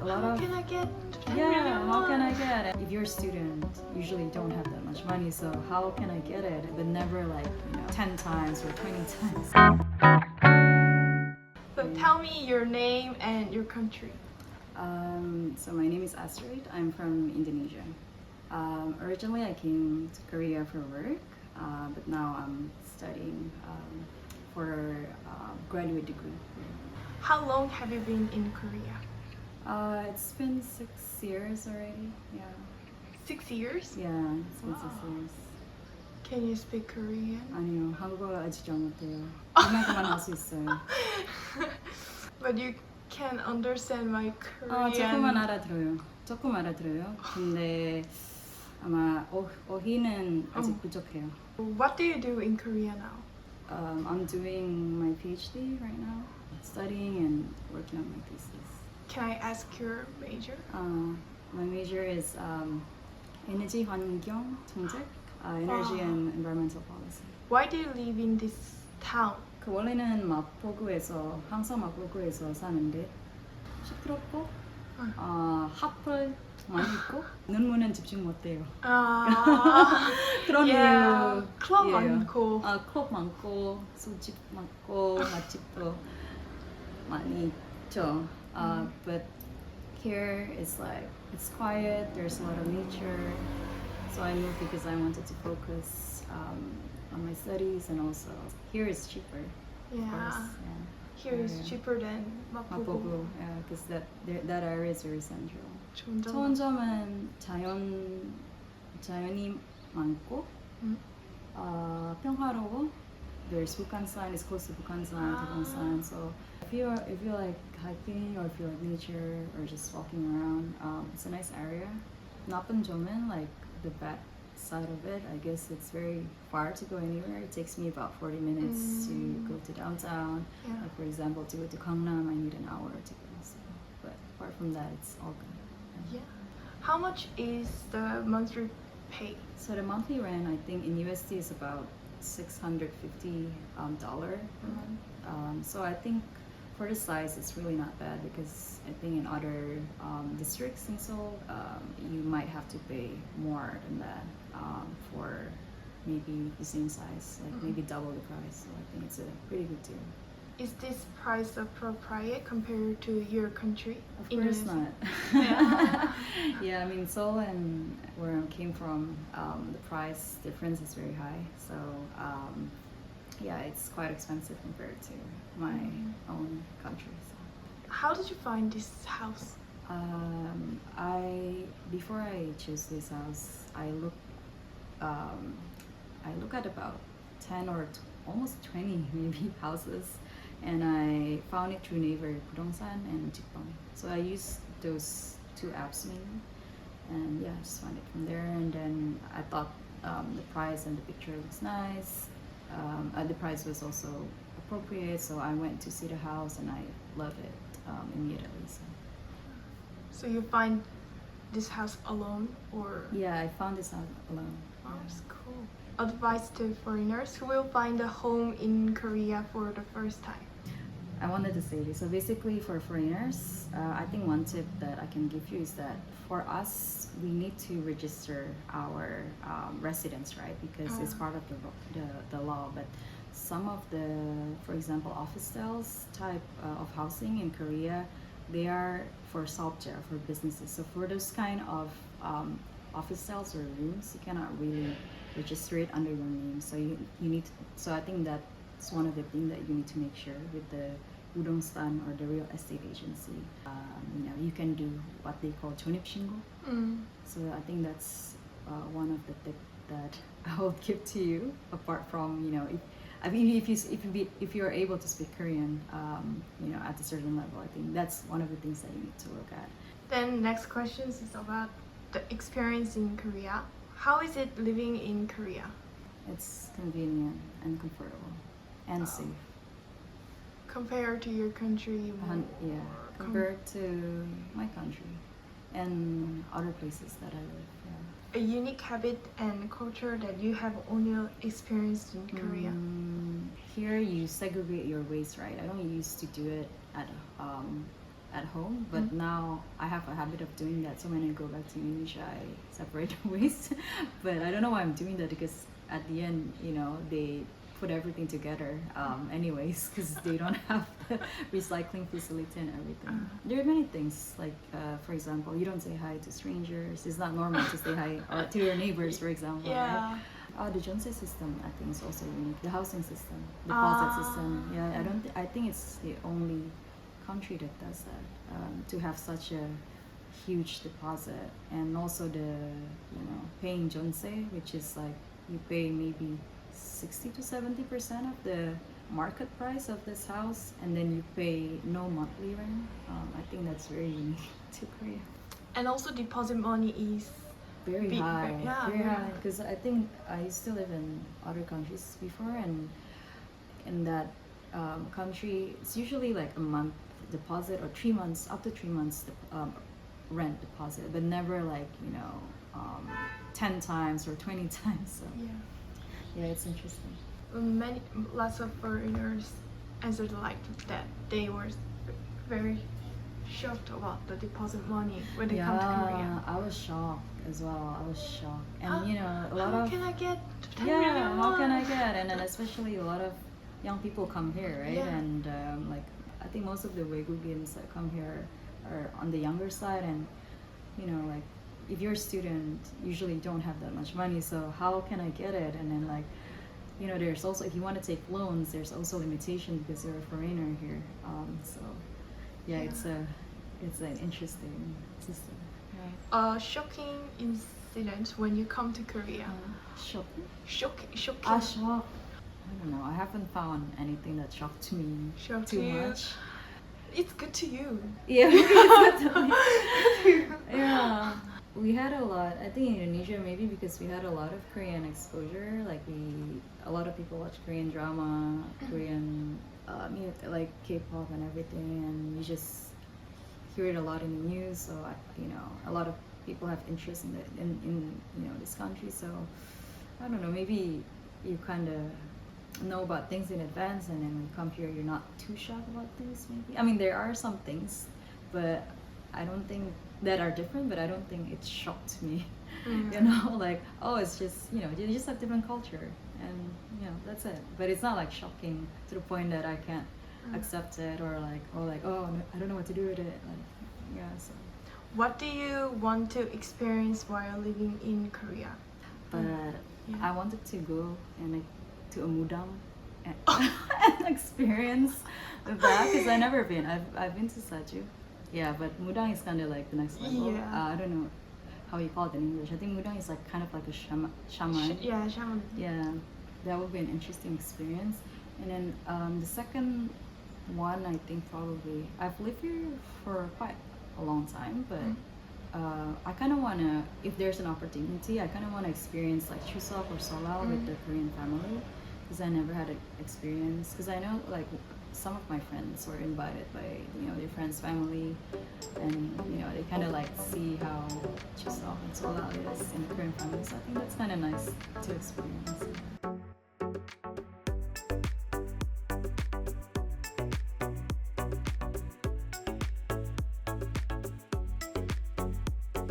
a lot How of can I get? yeah, how can I get it? If you're a student, usually don't have that much money, so how can I get it? But never like, 10 times or 20 times. So tell me your name and your country. So my name is Astrid. I'm from Indonesia. Originally I came to Korea for work, but now I'm studying for graduate degree. How long have you been in Korea? It's been 6 years already. Yeah. 6 years? Yeah, it's been 6 Wow. years. Can you speak Korean? 아니요, 한국어 아직 잘 못해요. 이만큼만 할 수 있어요. But you can understand my Korean. 조금만 알아들어요. 조금 알아들어요. 근데 아마 어휘는 아직 부족해요. What do you do in Korea now? I'm doing my PhD right now, studying and working on my thesis. Can I ask your major? My major is energy 환경 정책, energy and environmental policy. Why do you live in this town? 원래는 항상 마포구에서 사는데 시끄럽고 학벌 많이 있고 논문은 집중 못해요. 그런 yeah, 이유. club 이유예요. 많고. 클럽 많고 술집 많고 맛집도 많이 있죠. But here is like it's quiet. There's a lot of nature. So I moved because I wanted to focus on my studies, and also here is cheaper. Of Yeah. course, Here is Yeah. cheaper than Mapogo. 마포구, yeah, because that area is very central. 좋은 점. 좋은 점은 자연이 많고 음. 평화로워. There's Bukhansan, it's close to Bukhansan, Taedongsan. So if you like hiking or if you like nature or just walking around, it's a nice area. 나쁜 점은 like the bad side of it, I guess it's very far to go anywhere. It takes me about 40 minutes to go to downtown. Yeah. Like for example, to go to Gangnam, I need an hour to go. So, but apart from that, it's all good. Yeah. How much is the monthly pay? So the monthly rent, I think in USD is about $650 per month. So I think for the size, it's really not bad because I think in other districts in Seoul, you might have to pay more than that for maybe the same size, like maybe double the price. So I think it's a pretty good deal. Is this price appropriate compared to your country? Of course not. Yeah. Yeah, I mean Seoul and where I came from, the price difference is very high. So yeah, it's quite expensive compared to my own country. So. How did you find this house? Before I chose this house, I look at about 10 or almost 20 maybe houses, and I found it through Naver, 부동산 and Jikbang. So I used those 2 apps mainly, and yeah, I just found it from there. And then I thought the price and the picture looks nice. The price was also appropriate, so I went to see the house and I love it immediately. So you find this house alone, or? Yeah, I found this out alone. Oh, that's cool. Advice to foreigners who will find a home in Korea for the first time. I wanted to say this. So basically, for foreigners, I think one tip that I can give you is that for us, we need to register our residence, right? Because it's part of the law. But some of the, for example, office styles type of housing in Korea, they are for 사업자, for businesses. So for those kind of office styles or rooms, you cannot really register it under your name. So you need to, so I think that's one of the things that you need to make sure with the 부동산 or the real estate agency. You can do what they call 전입신고. So I think that's one of the tips that I will give to you. Apart from if you're able to speak Korean, at a certain level, I think that's one of the things that you need to look at. Then next question is about the experience in Korea. How is it living in Korea? It's convenient and comfortable and safe. Compared to your country? Yeah, compared to my country and other places that I live. Yeah. A unique habit and culture that you have only experienced in Korea? Here you segregate your waste, right? I don't used to do it at at home, but now I have a habit of doing that. So when I go back to Indonesia, I separate the waste. But I don't know why I'm doing that, because at the end, you know, they put everything together anyways, because they don't have the recycling facility and everything. There are many things, like for example, you don't say hi to strangers. It's not normal to say hi or to your neighbors, for example. Yeah. Right? The Jeonse system, I think, is also unique. The housing system, deposit system. Yeah, I think it's the only country that does that. To have such a huge deposit, and also the paying Jeonse, which is like you pay maybe 60 to 70% of the market price of this house, and then you pay no monthly rent. I think that's very unique to Korea. And also deposit money is Very high, yeah, very high. Because I think I used to live in other countries before, and in that country, it's usually like a month deposit or 3 months, up to 3 months rent deposit, but never like 10 times or 20 times. So yeah, it's interesting. Lots of foreigners answered like that. They were very shocked about the deposit money when they come to Korea. I was shocked as well. I was shocked, and a lot How of can I get 10 yeah, million how can I won? get? And then especially a lot of young people come here, right? Yeah. And like I think most of the Wegugians that come here are on the younger side, and like if you're a student, usually don't have that much money. So how can I get it? And then like there's also, if you want to take loans, there's also limitations because you're a foreigner here. So yeah, it's an interesting system. Right. Shocking incident when you come to Korea. Shocking. Shocking. Shock. I don't know. I haven't found anything that shocked me Shocked too you? much. It's good to you. Yeah, it's good to me. Yeah. We had a lot. I think in Indonesia, maybe because we had a lot of Korean exposure. Like a lot of people watch Korean drama, Korean like K-pop and everything, and you just hear it a lot in the news. So a lot of people have interest in this country. So I don't know. Maybe you kind of know about things in advance, and then when you come here, you're not too shocked about things. Maybe I mean there are some things, but I don't think that are different. But I don't think it shocked me. Like it's just you just have different culture, and that's it. But it's not like shocking to the point that I can't accept it, or like no, I don't know what to do with it. Like so. What do you want to experience while living in Korea? But I wanted to go and like to a mudang and, and experience that, because I've never been. I've been to Saju. Yeah, but mudang is kind of like the next level. Yeah. I don't know how you call it in English. I think mudang is like kind of like a shaman. Shaman. Yeah, that would be an interesting experience. And then the second one, I think probably I've lived here for quite a long time, but I kind of want to, if there's an opportunity, I kind of want to experience like Chuseok or Solal with the Korean family, because I never had an experience. Because I know like some of my friends were invited by their friends' family, and they kind of like see how Chuseok and Solal is in the Korean family. So I think that's kind of nice to experience.